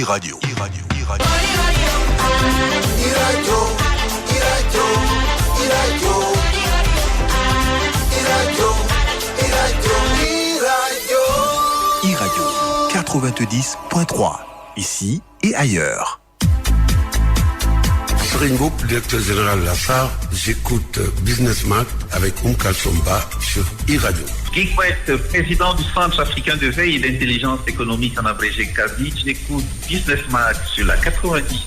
e-radio. E-radio 90.3, ici et ailleurs. Sringoup, directeur général Lassar, j'écoute Business Mag avec Kalsomba sur e-radio. Guy Pouet, président du Centre africain de veille et d'intelligence économique en abrégé CAVI, j'écoute Business Mag sur la 90.3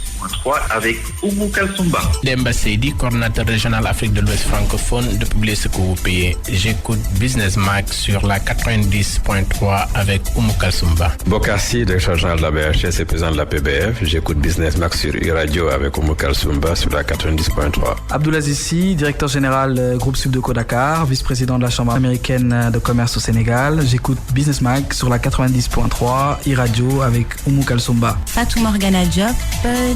avec Oumou Kalsumba. Demba Seydi, coordinateur régional Afrique de l'Ouest francophone de Publier ce que vous payez. J'écoute Business Mag sur la 90.3 avec Oumou Kalsumba. Bokassi, directeur général de la BHS et président de la PBF. J'écoute Business Mag sur e-radio avec Oumou Kalsumba sur la 90.3. Abdoulaziz Sy, directeur général groupe Subdeco Dakar, vice-président de la Chambre américaine de commerce au Sénégal. J'écoute Business Mag sur la 90.3 e-radio avec Oumou Kalsumba. Fatou Morgana Diop,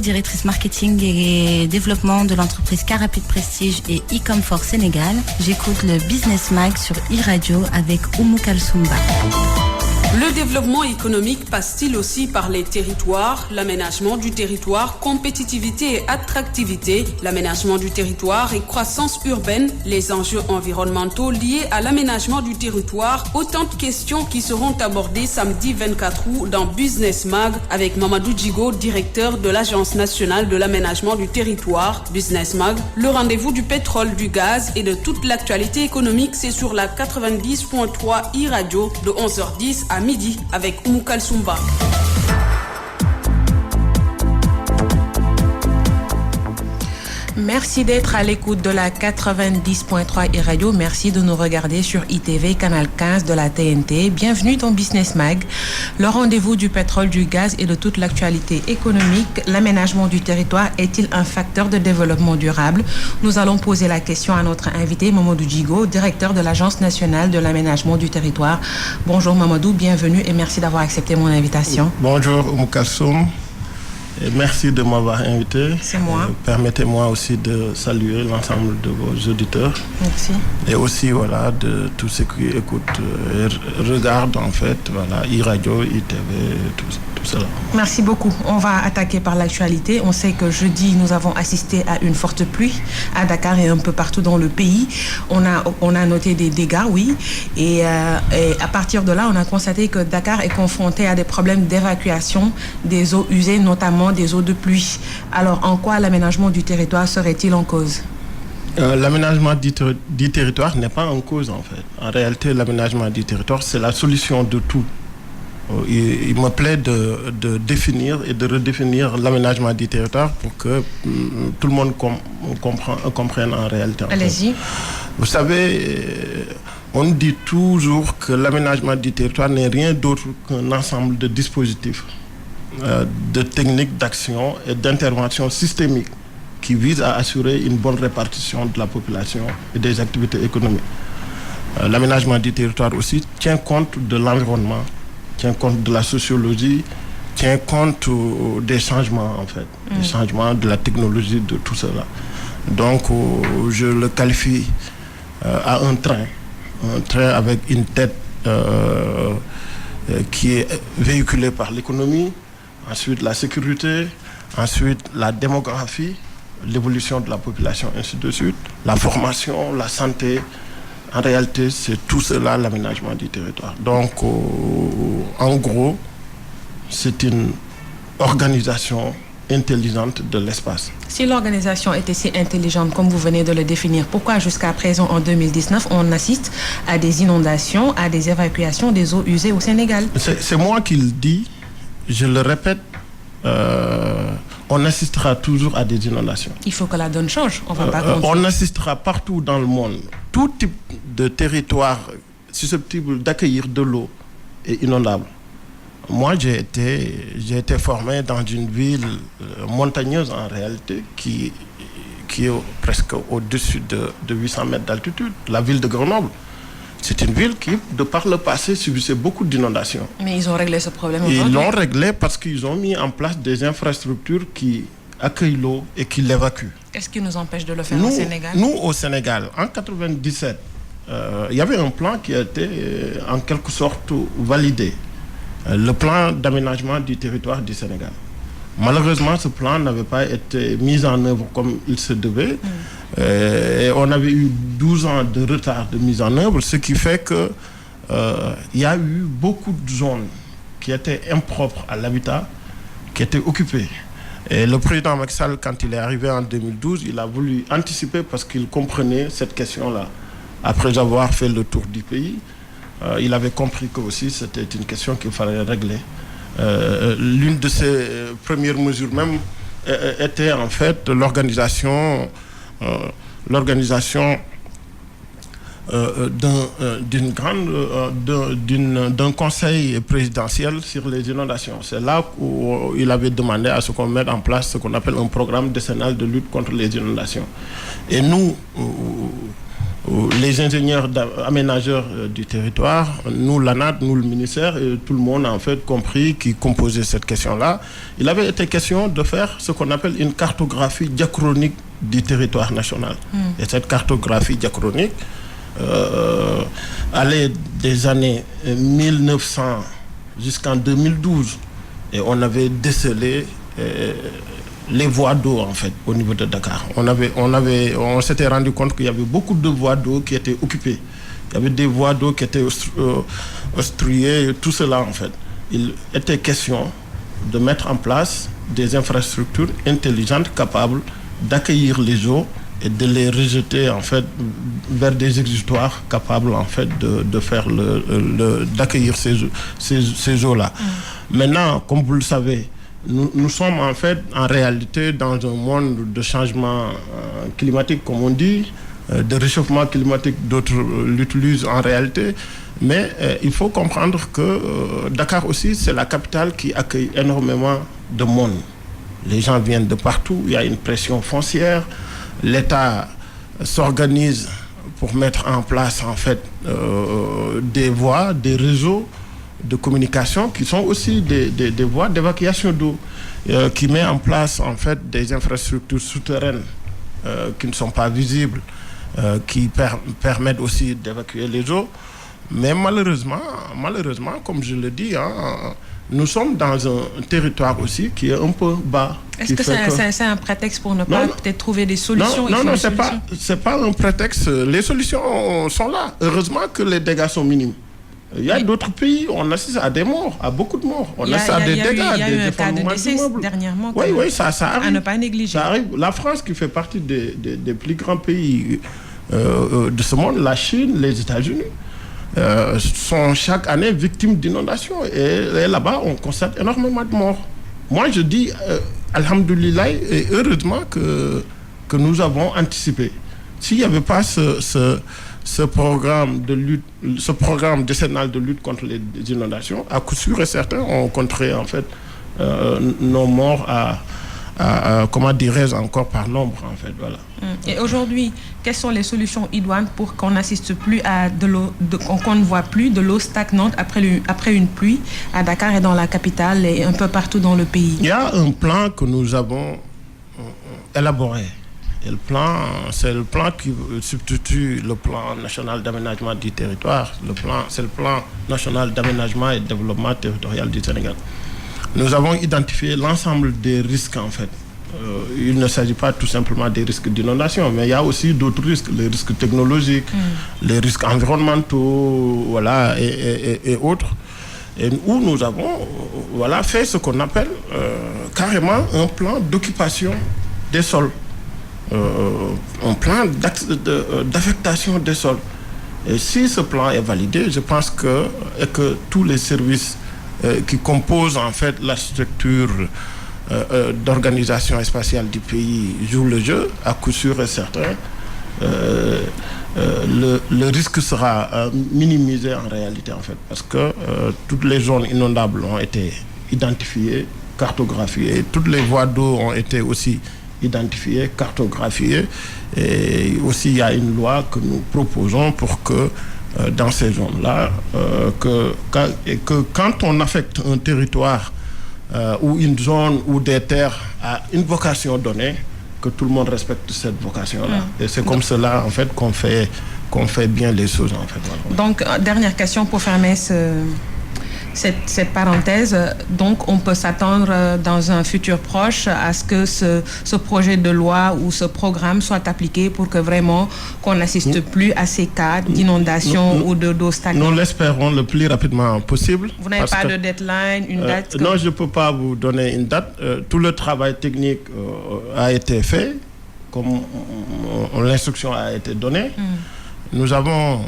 directrice marketing et développement de l'entreprise Carapid Prestige et e-Comfort Sénégal. J'écoute le Business Mag sur e-radio avec Oumou Kalsumba. Le développement économique passe-t-il aussi par les territoires, l'aménagement du territoire, compétitivité et attractivité, l'aménagement du territoire et croissance urbaine, les enjeux environnementaux liés à l'aménagement du territoire, autant de questions qui seront abordées samedi 24 août dans Business Mag avec Mamadou Djigo, directeur de l'Agence nationale de l'aménagement du territoire. Business Mag, le rendez-vous du pétrole, du gaz et de toute l'actualité économique, c'est sur la 90.3 e-radio de 11h10 à midi avec Oumou Kalsumba. Merci d'être à l'écoute de la 90.3 e-radio. Merci de nous regarder sur ITV, canal 15 de la TNT. Bienvenue dans Business Mag, le rendez-vous du pétrole, du gaz et de toute l'actualité économique. L'aménagement du territoire est-il un facteur de développement durable? Nous allons poser la question à notre invité, Mamadou Djigo, directeur de l'Agence nationale de l'aménagement du territoire. Bonjour Mamadou, bienvenue et merci d'avoir accepté mon invitation. Bonjour Oumou Kalsoum. Et merci de m'avoir invité. C'est moi. Permettez-moi aussi de saluer l'ensemble de vos auditeurs. Merci. Et aussi, voilà, de tous ceux qui écoutent et regardent, en fait, voilà, e-radio, ITV, tout cela. Merci beaucoup. On va attaquer par l'actualité. On sait que jeudi, nous avons assisté à une forte pluie à Dakar et un peu partout dans le pays. On a noté des dégâts, oui. Et à partir de là, on a constaté que Dakar est confronté à des problèmes d'évacuation des eaux usées, notamment des eaux de pluie. Alors, en quoi l'aménagement du territoire serait-il en cause? L'aménagement du territoire n'est pas en cause, en fait. En réalité, l'aménagement du territoire, c'est la solution de tout. Il me plaît de définir et de redéfinir l'aménagement du territoire pour que tout le monde comprenne en réalité. Allez-y. Vous savez, on dit toujours que l'aménagement du territoire n'est rien d'autre qu'un ensemble de dispositifs, de techniques d'action et d'intervention systémiques qui visent à assurer une bonne répartition de la population et des activités économiques. L'aménagement du territoire aussi tient compte de l'environnement, tient compte de la sociologie, tient compte des changements, en fait, des changements de la technologie, de tout cela. Donc, je le qualifie à un train avec une tête qui est véhiculée par l'économie, ensuite la sécurité, ensuite la démographie, l'évolution de la population, ainsi de suite, la formation, la santé. En réalité, c'est tout cela l'aménagement du territoire. Donc, en gros, c'est une organisation intelligente de l'espace. Si l'organisation était si intelligente comme vous venez de le définir, pourquoi jusqu'à présent, en 2019, on assiste à des inondations, à des évacuations des eaux usées au Sénégal? C'est moi qui le dis, je le répète, on assistera toujours à des inondations. Il faut que la donne change. On assistera partout dans le monde. Tout type de territoire susceptible d'accueillir de l'eau est inondable. Moi, j'ai été formé dans une ville montagneuse en réalité qui est presque au-dessus de 800 mètres d'altitude, la ville de Grenoble. C'est une ville qui, de par le passé, subissait beaucoup d'inondations. Mais ils ont réglé ce problème aujourd'hui? Ils l'ont réglé parce qu'ils ont mis en place des infrastructures qui accueillent l'eau et qui l'évacuent. Qu'est-ce qui nous empêche de le faire au Sénégal? Nous, au Sénégal, en 1997, il y avait un plan qui a été en quelque sorte validé. Le plan d'aménagement du territoire du Sénégal. Malheureusement, ce plan n'avait pas été mis en œuvre comme il se devait. Et on avait eu 12 ans de retard de mise en œuvre, ce qui fait que il y a eu beaucoup de zones qui étaient impropres à l'habitat, qui étaient occupées. Et le président Macky Sall, quand il est arrivé en 2012, il a voulu anticiper parce qu'il comprenait cette question-là. Après avoir fait le tour du pays, il avait compris que aussi c'était une question qu'il fallait régler. L'une de ses premières mesures même était en fait l'organisation d'un conseil présidentiel sur les inondations. C'est là où il avait demandé à ce qu'on mette en place ce qu'on appelle un programme décennal de lutte contre les inondations. Et nous, les ingénieurs aménageurs du territoire, nous l'ANAT, nous le ministère et tout le monde en fait compris qui composait cette question-là, il avait été question de faire ce qu'on appelle une cartographie diachronique du territoire national. Et cette cartographie diachronique allait des années 1900 jusqu'en 2012 et on avait décelé les voies d'eau en fait au niveau de Dakar. On s'était rendu compte qu'il y avait beaucoup de voies d'eau qui étaient occupées. Il y avait des voies d'eau qui étaient obstruées, tout cela en fait. Il était question de mettre en place des infrastructures intelligentes capables d'accueillir les eaux et de les rejeter en fait vers des exutoires capables en fait de faire d'accueillir ces eaux-là. Maintenant, comme vous le savez, nous sommes en fait en réalité dans un monde de changement climatique, comme on dit, de réchauffement climatique, d'autres l'utilisent en réalité, mais il faut comprendre que Dakar aussi, c'est la capitale qui accueille énormément de monde. Les gens viennent de partout, il y a une pression foncière, l'État s'organise pour mettre en place en fait des voies, des réseaux de communication qui sont aussi des voies d'évacuation d'eau, qui met en place en fait des infrastructures souterraines qui ne sont pas visibles, qui permettent aussi d'évacuer les eaux. Mais malheureusement, comme je le dis, nous sommes dans un territoire aussi qui est un peu bas. Est-ce que c'est un prétexte pour ne pas peut-être trouver des solutions? Non, c'est pas un prétexte. Les solutions sont là. Heureusement que les dégâts sont minimes. Il y a d'autres pays, on assiste à des morts, à beaucoup de morts. On assiste à des dégâts, il y a eu un cas de décès dernièrement. Oui, ça arrive. À ne pas négliger. Ça arrive. La France, qui fait partie des plus grands pays de ce monde, la Chine, les États-Unis, sont chaque année victimes d'inondations. Et là-bas, on constate énormément de morts. Moi, je dis, alhamdoulilah, et heureusement que nous avons anticipé. S'il n'y avait pas ce programme de lutte, ce programme décennal de lutte contre les inondations, à coup sûr et certain, on compterait en fait nos morts comment dirais-je, encore par nombre en fait, voilà. Et aujourd'hui, quelles sont les solutions idoines pour qu'on n'assiste plus à de l'eau, qu'on ne voit plus de l'eau stagnante après une pluie à Dakar et dans la capitale et un peu partout dans le pays? Il y a un plan que nous avons élaboré. Et le plan, c'est le plan qui substitue le plan national d'aménagement du territoire. C'est le plan national d'aménagement et de développement territorial du Sénégal. Nous avons identifié l'ensemble des risques en fait. Il ne s'agit pas tout simplement des risques d'inondation, mais il y a aussi d'autres risques, les risques technologiques, les risques environnementaux, voilà, et autres. Et où nous avons fait ce qu'on appelle carrément un plan d'occupation des sols. Un plan d'affectation des sols. Et si ce plan est validé, je pense que tous les services qui composent en fait la structure d'organisation spatiale du pays jouent le jeu, à coup sûr et certain, le risque sera minimisé en réalité en fait, parce que toutes les zones inondables ont été identifiées, cartographiées, toutes les voies d'eau ont été aussi identifiées, cartographiées, et aussi il y a une loi que nous proposons pour que dans ces zones-là, que quand on affecte un territoire ou une zone ou des terres à une vocation donnée, que tout le monde respecte cette vocation-là. Et c'est comme cela en fait qu'on fait bien les choses en fait. Voilà. Donc dernière question pour fermer cette parenthèse, donc on peut s'attendre dans un futur proche à ce que ce projet de loi ou ce programme soit appliqué pour que vraiment qu'on n'assiste plus à ces cas d'inondation ou d'eau stagnante. Nous l'espérons le plus rapidement possible. Vous n'avez pas de deadline, une date? Non, je ne peux pas vous donner une date. Tout le travail technique a été fait, comme l'instruction a été donnée. Nous avons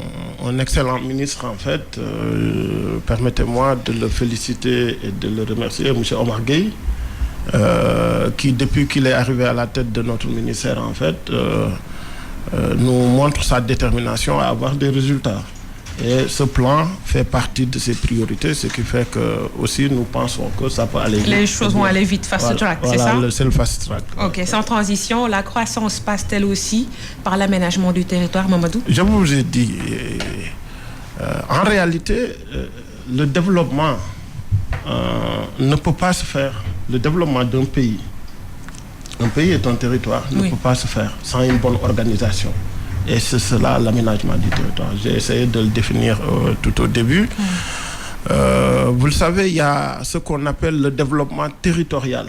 un excellent ministre, en fait. Permettez-moi de le féliciter et de le remercier, M. Omar Gueye, qui, depuis qu'il est arrivé à la tête de notre ministère, en fait, nous montre sa détermination à avoir des résultats. Et ce plan fait partie de ses priorités, ce qui fait que aussi nous pensons que ça peut aller vite. Les choses vont aller vite, fast track, c'est ça? C'est le fast track. Ok, sans transition, la croissance passe-t-elle aussi par l'aménagement du territoire, Mamadou? Je vous ai dit, en réalité, le développement ne peut pas se faire. Le développement d'un pays est un territoire, ne peut pas se faire sans une bonne organisation. Et c'est cela l'aménagement du territoire. J'ai essayé de le définir tout au début. Vous le savez, il y a ce qu'on appelle le développement territorial.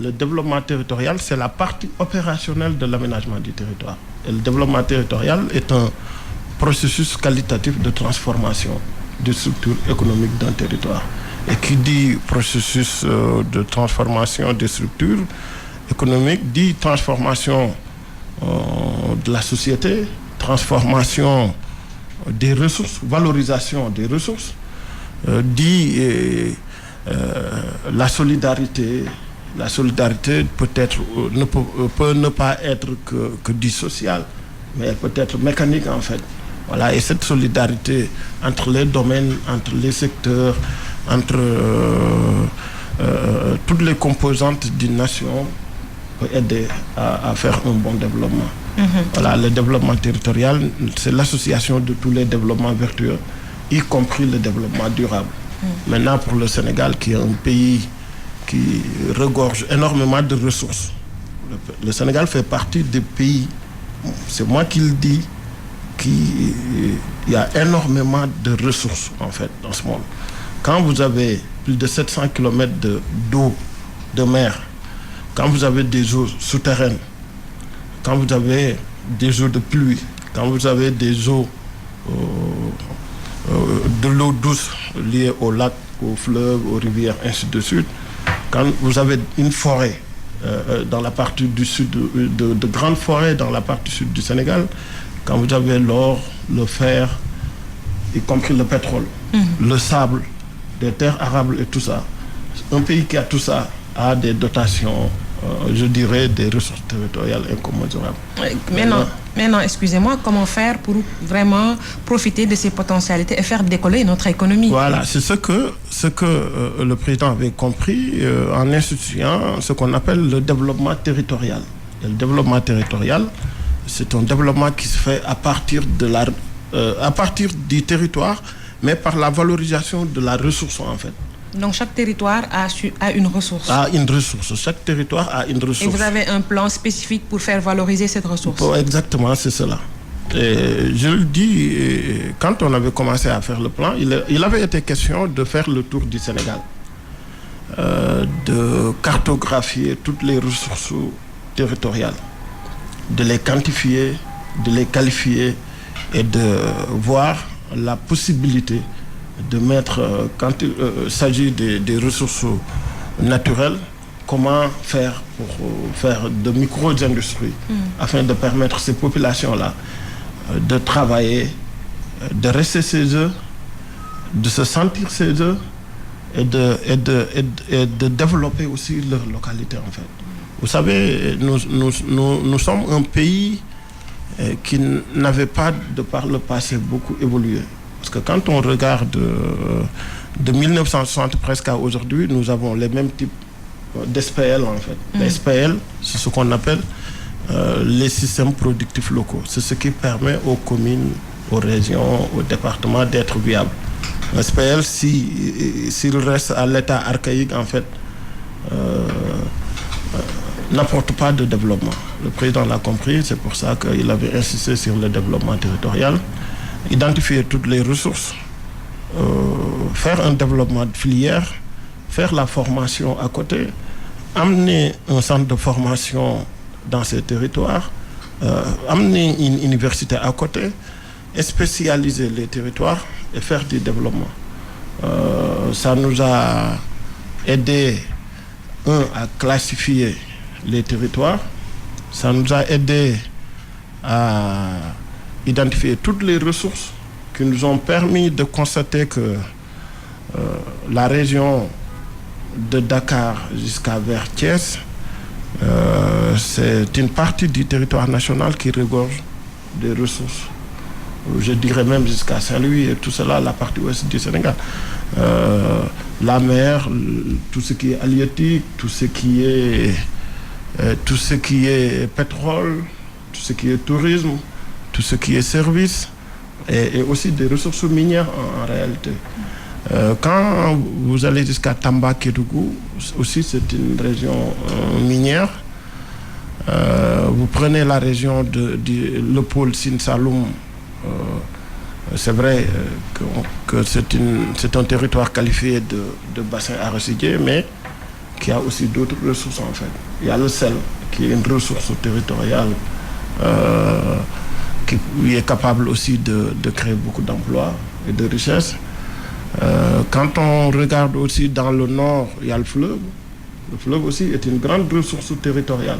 Le développement territorial, c'est la partie opérationnelle de l'aménagement du territoire. Et le développement territorial est un processus qualitatif de transformation des structures économiques d'un territoire. Et qui dit processus de transformation des structures économiques, dit transformation de la société, transformation des ressources, valorisation des ressources, dit la solidarité. La solidarité peut ne pas être que du social, mais elle peut être mécanique en fait. Voilà, et cette solidarité entre les domaines, entre les secteurs, entre toutes les composantes d'une nation peut aider à faire un bon développement. Voilà, le développement territorial, c'est l'association de tous les développements vertueux, y compris le développement durable. Maintenant, pour le Sénégal, qui est un pays qui regorge énormément de ressources, le Sénégal fait partie des pays, c'est moi qui le dis, il y a énormément de ressources en fait dans ce monde. Quand vous avez plus de 700 km d'eau, de mer, quand vous avez des eaux souterraines, quand vous avez des eaux de pluie, quand vous avez des eaux de l'eau douce liée aux lacs, aux fleuves, aux rivières, ainsi de suite, quand vous avez une forêt dans la partie du sud, de grandes forêts dans la partie sud du Sénégal, quand vous avez l'or, le fer, y compris le pétrole, le sable, des terres arables et tout ça, un pays qui a tout ça a des dotations, je dirais, des ressources territoriales incommensurables. Mais non, excusez-moi, comment faire pour vraiment profiter de ces potentialités et faire décoller notre économie? Voilà, c'est ce que le président avait compris en instituant ce qu'on appelle le développement territorial. Et le développement territorial, c'est un développement qui se fait à partir du territoire, mais par la valorisation de la ressource en fait. Donc chaque territoire a une ressource. Chaque territoire a une ressource. Et vous avez un plan spécifique pour faire valoriser cette ressource? Exactement, c'est cela. Et je le dis, quand on avait commencé à faire le plan, il avait été question de faire le tour du Sénégal, de cartographier toutes les ressources territoriales, de les quantifier, de les qualifier et de voir la possibilité de mettre, quand il s'agit des ressources naturelles, comment faire pour faire de micro-industries afin de permettre ces populations-là de travailler, de rester chez eux, de se sentir chez eux et de développer aussi leur localité en fait. Vous savez, nous sommes un pays qui n'avait pas, de par le passé, beaucoup évolué. Parce que quand on regarde de 1960 presque à aujourd'hui, nous avons les mêmes types d'SPL en fait. Les SPL, c'est ce qu'on appelle les systèmes productifs locaux. C'est ce qui permet aux communes, aux régions, aux départements d'être viables. Un SPL, s'il reste à l'état archaïque en fait, n'apporte pas de développement. Le président l'a compris, c'est pour ça qu'il avait insisté sur le développement territorial, identifier toutes les ressources, faire un développement de filière, faire la formation à côté, amener un centre de formation dans ces territoires, amener une université à côté, et spécialiser les territoires et faire du développement. Ça nous a aidé, à classifier les territoires, ça nous a aidé à identifier toutes les ressources qui nous ont permis de constater que la région de Dakar jusqu'à vers Thiès, c'est une partie du territoire national qui regorge des ressources. Je dirais même jusqu'à Saint-Louis et tout cela, la partie ouest du Sénégal. La mer, tout ce qui est halieutique, tout ce qui est pétrole, tout ce qui est tourisme, tout ce qui est service, et aussi des ressources minières en réalité. Quand vous allez jusqu'à Tamba, Kédougou, aussi c'est une région minière. Vous prenez la région le pôle Sine Saloum, c'est vrai que c'est un territoire qualifié de bassin arachidier, mais qui a aussi d'autres ressources en fait. Il y a le sel, qui est une ressource territoriale qui est capable aussi de créer beaucoup d'emplois et de richesses. Quand on regarde aussi dans le nord, il y a le fleuve. Le fleuve aussi est une grande ressource territoriale,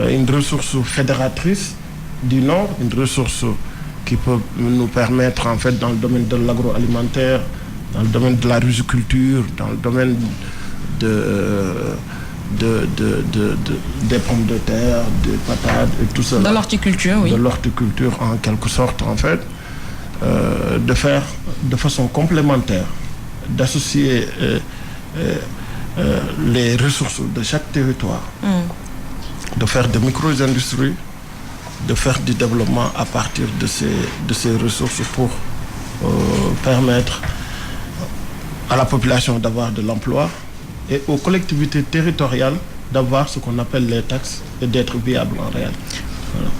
une ressource fédératrice du nord, une ressource qui peut nous permettre en fait dans le domaine de l'agroalimentaire, dans le domaine de la riziculture, dans le domaine des pommes de terre, des patates et tout cela. De l'horticulture, oui. De l'horticulture en quelque sorte en fait. De faire de façon complémentaire, d'associer les ressources de chaque territoire, de faire de micro-industries, de faire du développement à partir de ces ressources pour permettre à la population d'avoir de l'emploi et aux collectivités territoriales d'avoir ce qu'on appelle les taxes et d'être viables en réalité. Voilà.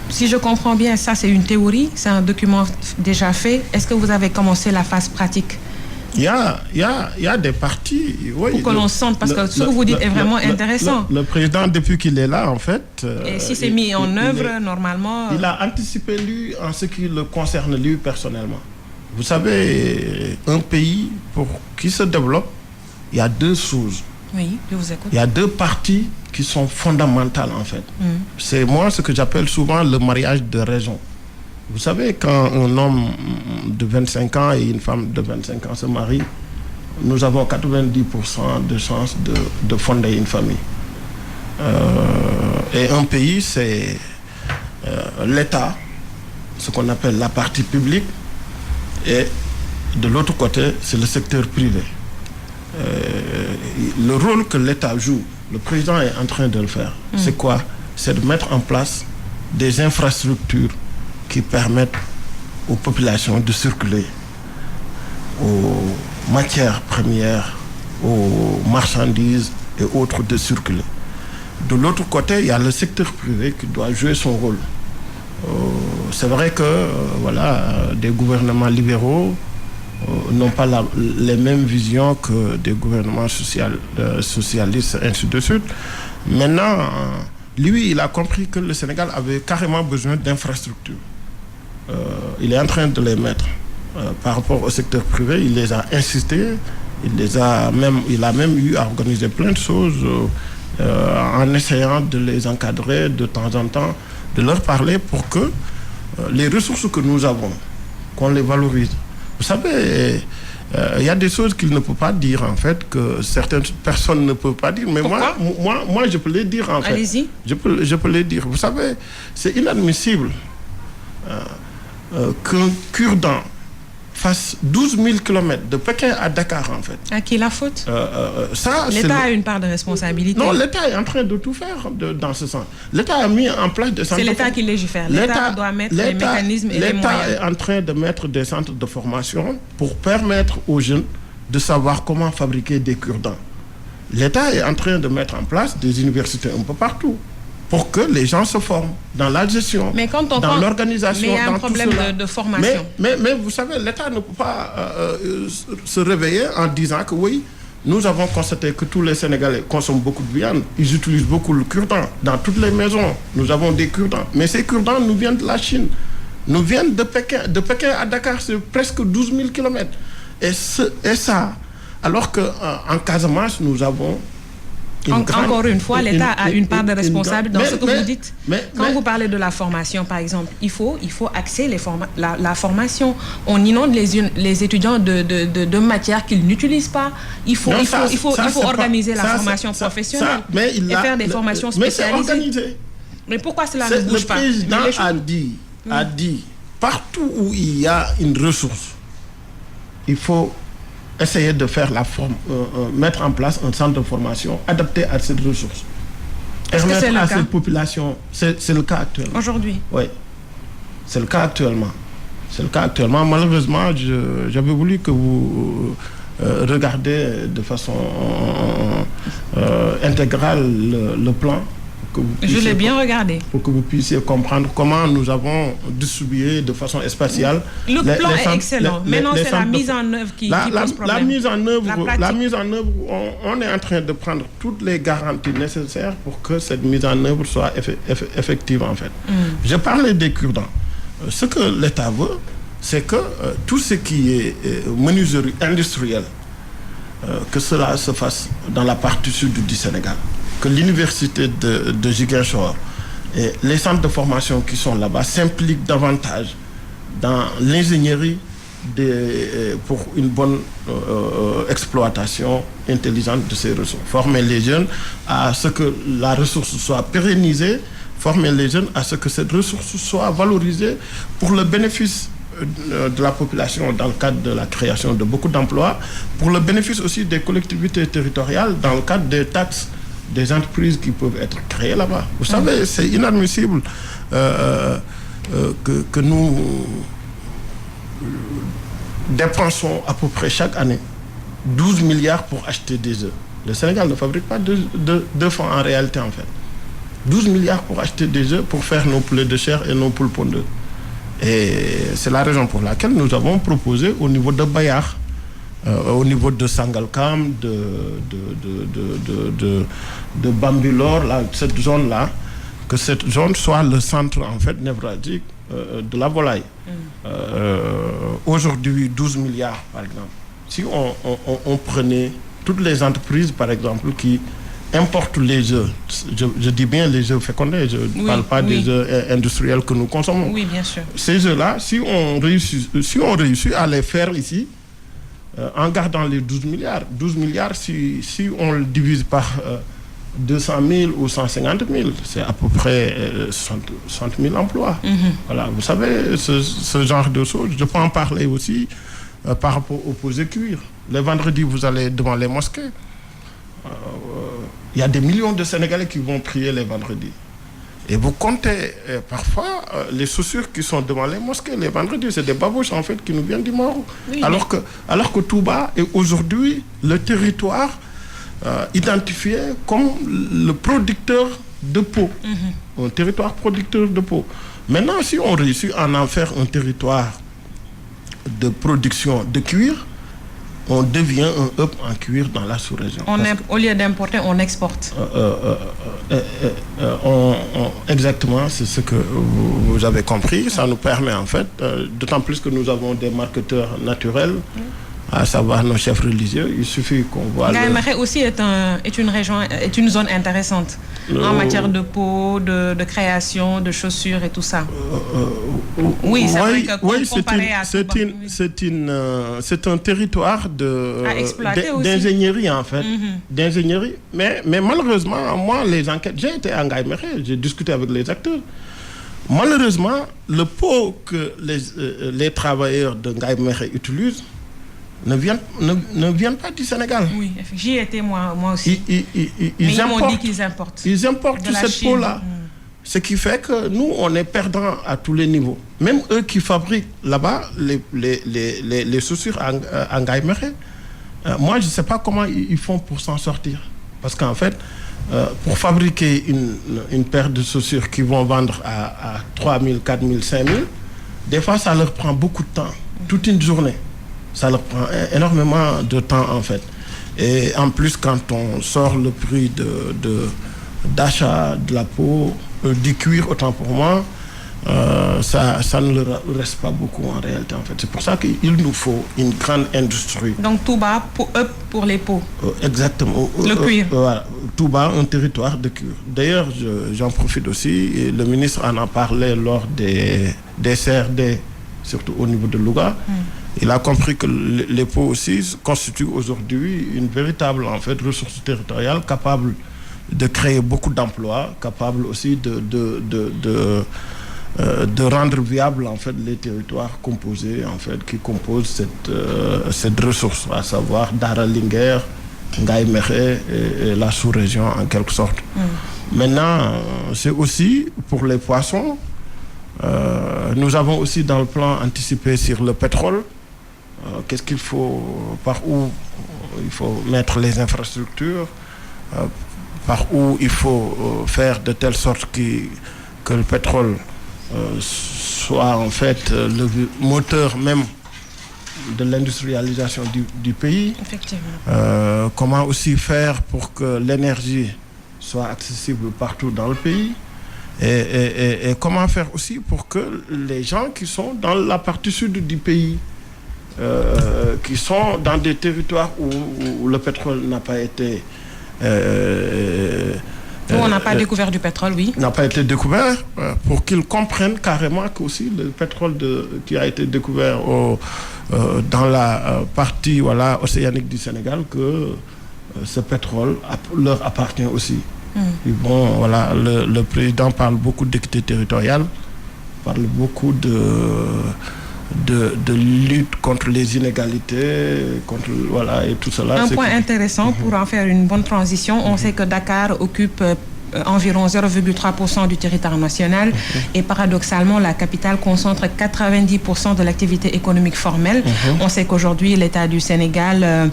Si je comprends bien, ça c'est une théorie, c'est un document déjà fait. Est-ce que vous avez commencé la phase pratique? Il y a des parties, oui, pour que l'on sente, parce que ce que vous dites est vraiment intéressant. Le président, depuis qu'il est là, en fait... Et si c'est mis en œuvre, normalement... Il a anticipé, lui, en ce qui le concerne, lui, personnellement. Vous savez, un pays, pour qui se développe, il y a deux choses. Oui, je vous écoute. Il y a deux parties qui sont fondamentales, en fait. C'est moi ce que j'appelle souvent le mariage de raison. Vous savez, quand un homme de 25 ans et une femme de 25 ans se marient, nous avons 90% de chances de fonder une famille. Et un pays, c'est l'État, ce qu'on appelle la partie publique, et de l'autre côté, c'est le secteur privé. Le rôle que l'État joue, le président est en train de le faire, c'est quoi? C'est de mettre en place des infrastructures qui permettent aux populations de circuler, aux matières premières, aux marchandises et autres de circuler. De l'autre côté, il y a le secteur privé qui doit jouer son rôle. C'est vrai que des gouvernements libéraux n'ont pas les mêmes visions que des gouvernements socialistes, ainsi de suite. Maintenant, lui, il a compris que le Sénégal avait carrément besoin d'infrastructures. Il est en train de les mettre. Par rapport au secteur privé, il les a insistés, il a même eu à organiser plein de choses en essayant de les encadrer de temps en temps, de leur parler pour que les ressources que nous avons, qu'on les valorise. Vous savez, il y a des choses qu'il ne peut pas dire, en fait, que certaines personnes ne peuvent pas dire. Mais moi, je peux les dire, en fait. Allez-y. Je peux les dire. Vous savez, c'est inadmissible qu'un cure-dent fasse 12 000 km de Pékin à Dakar, en fait. À qui la faute? L'État a une part de responsabilité. Non, l'État est en train de tout faire dans ce sens. L'État a mis en place des centres... C'est l'État qui légifère. L'État doit mettre les mécanismes et les moyens. L'État est en train de mettre des centres de formation pour permettre aux jeunes de savoir comment fabriquer des cure-dents. L'État est en train de mettre en place des universités un peu partout. pour que les gens se forment dans la gestion, dans l'organisation. Mais il y a un problème de formation. Mais vous savez, l'État ne peut pas se réveiller en disant que oui, nous avons constaté que tous les Sénégalais consomment beaucoup de viande, ils utilisent beaucoup le cure-dent. Dans toutes les maisons, nous avons des cure-dents. Mais ces cure-dents nous viennent de la Chine, nous viennent de Pékin. De Pékin à Dakar, c'est presque 12 000 km. Et ça, alors qu'en Casamance, nous avons... Encore une fois, l'État a une part de responsable dans ce que vous dites. Quand vous parlez de la formation, par exemple, il faut axer la formation. On inonde les étudiants de matières qu'ils n'utilisent pas. Il faut organiser la formation professionnelle et faire des formations spécialisées. Mais pourquoi cela ne bouge pas? Le président a dit, partout où il y a une ressource, il faut essayer de faire mettre en place un centre de formation adapté à cette ressource. Permettre à cette population, c'est le cas actuellement. Aujourd'hui? Oui, c'est le cas actuellement. Malheureusement, j'avais voulu que vous regardiez de façon intégrale le plan. Je l'ai bien regardé. Pour que vous puissiez comprendre comment nous avons distribué de façon spatiale. Le plan est excellent. Maintenant, c'est la mise en œuvre qui pose problème. La mise en œuvre, on est en train de prendre toutes les garanties nécessaires pour que cette mise en œuvre soit effective, en fait. Je parlais des cure-dents. Ce que l'État veut, c'est que tout ce qui est menuiserie industrielle, que cela se fasse dans la partie sud du Sénégal. Que l'université de Ziguinchor et les centres de formation qui sont là-bas s'impliquent davantage dans l'ingénierie pour une bonne exploitation intelligente de ces ressources. Former les jeunes à ce que la ressource soit pérennisée, former les jeunes à ce que cette ressource soit valorisée pour le bénéfice de la population dans le cadre de la création de beaucoup d'emplois, pour le bénéfice aussi des collectivités territoriales dans le cadre des taxes des entreprises qui peuvent être créées là-bas. Vous savez, c'est inadmissible que nous dépensons à peu près chaque année 12 milliards pour acheter des œufs. Le Sénégal ne fabrique pas d'œufs en réalité, en fait. 12 milliards pour acheter des œufs, pour faire nos poulets de chair et nos poules pondeuses. Et c'est la raison pour laquelle nous avons proposé au niveau de Bayar, au niveau de Sangalkam, de Bambilor, là, cette zone-là, que cette zone soit le centre en fait névralgique de la volaille. Aujourd'hui, 12 milliards, par exemple. Si on prenait toutes les entreprises, par exemple, qui importent les œufs, je dis bien les œufs fécondés, je ne parle pas des œufs industriels que nous consommons. Oui, bien sûr. Ces œufs-là, si on réussit à les faire ici, en gardant les 12 milliards, si on le divise par 200 000 ou 150 000, c'est à peu près 60 000 emplois. Voilà, vous savez, ce genre de choses, je peux en parler aussi par rapport aux posés cuir. Les vendredis, vous allez devant les mosquées. Il y a des millions de Sénégalais qui vont prier les vendredis. Et vous comptez parfois les chaussures qui sont devant les mosquées les vendredis, c'est des babouches en fait qui nous viennent du Maroc. Oui, alors que Touba est aujourd'hui le territoire identifié comme le producteur de peau, un territoire producteur de peau. Maintenant, si on réussit à en faire un territoire de production de cuir, on devient un hub en cuir dans la sous-région. Au lieu d'importer, on exporte. Exactement, c'est ce que vous avez compris. Ça nous permet en fait, d'autant plus que nous avons des marketeurs naturels, à savoir nos chefs religieux. Il suffit qu'on voit... Ngaïméré aussi est une zone intéressante en matière de peau, de création, de chaussures et tout ça. Oui, c'est vrai que comparé à c'est un territoire d'ingénierie en fait. D'ingénierie. Mais malheureusement, moi, les enquêtes... J'ai été à Ngaïméré, j'ai discuté avec les acteurs. Malheureusement, le pot que les travailleurs de Ngaïméré utilisent ne viennent pas du Sénégal. Oui, j'y étais moi aussi. Ils m'ont dit qu'ils importent. Ils importent cette peau-là. Ce qui fait que nous, on est perdants à tous les niveaux. Même eux qui fabriquent là-bas les chaussures en Ngaïméré, moi, je ne sais pas comment ils font pour s'en sortir. Parce qu'en fait, pour fabriquer une paire de chaussures qu'ils vont vendre à 3 000, 4 000, 5 000, des fois, ça leur prend beaucoup de temps, toute une journée. Ça leur prend énormément de temps, en fait. Et en plus, quand on sort le prix d'achat de la peau, du cuir, autant pour moi, ça ne leur reste pas beaucoup en réalité, en fait. C'est pour ça qu'il nous faut une grande industrie. Donc Touba pour les peaux. Exactement. Le cuir. Voilà. Touba, un territoire de cuir. D'ailleurs, j'en profite aussi, et le ministre en a parlé lors des CRD, surtout au niveau de Louga. Il a compris que les peaux aussi constituent aujourd'hui une véritable en fait, ressource territoriale capable de créer beaucoup d'emplois, capable aussi de rendre viable en fait, les territoires composés, en fait, qui composent cette ressource, à savoir Dara Linguère, Ngaye Mékhé et la sous-région en quelque sorte. Maintenant, c'est aussi pour les poissons. Nous avons aussi dans le plan anticipé sur le pétrole. Qu'est-ce qu'il faut, par où il faut mettre les infrastructures, par où il faut faire de telle sorte que le pétrole soit en fait le moteur même de l'industrialisation du pays. Effectivement. Comment aussi faire pour que l'énergie soit accessible partout dans le pays et comment faire aussi pour que les gens qui sont dans la partie sud du pays, qui sont dans des territoires où le pétrole n'a pas été... Où on n'a pas découvert du pétrole, oui. N'a pas été découvert, pour qu'ils comprennent carrément que aussi le pétrole qui a été découvert dans la partie océanique du Sénégal, que ce pétrole leur appartient aussi. Et bon, voilà, le président parle beaucoup d'équité territoriale, parle beaucoup de lutte contre les inégalités, et tout cela. Un point intéressant pour en faire une bonne transition, on sait que Dakar occupe environ 0,3% du territoire national et paradoxalement la capitale concentre 90% de l'activité économique formelle. On sait qu'aujourd'hui l'État du Sénégal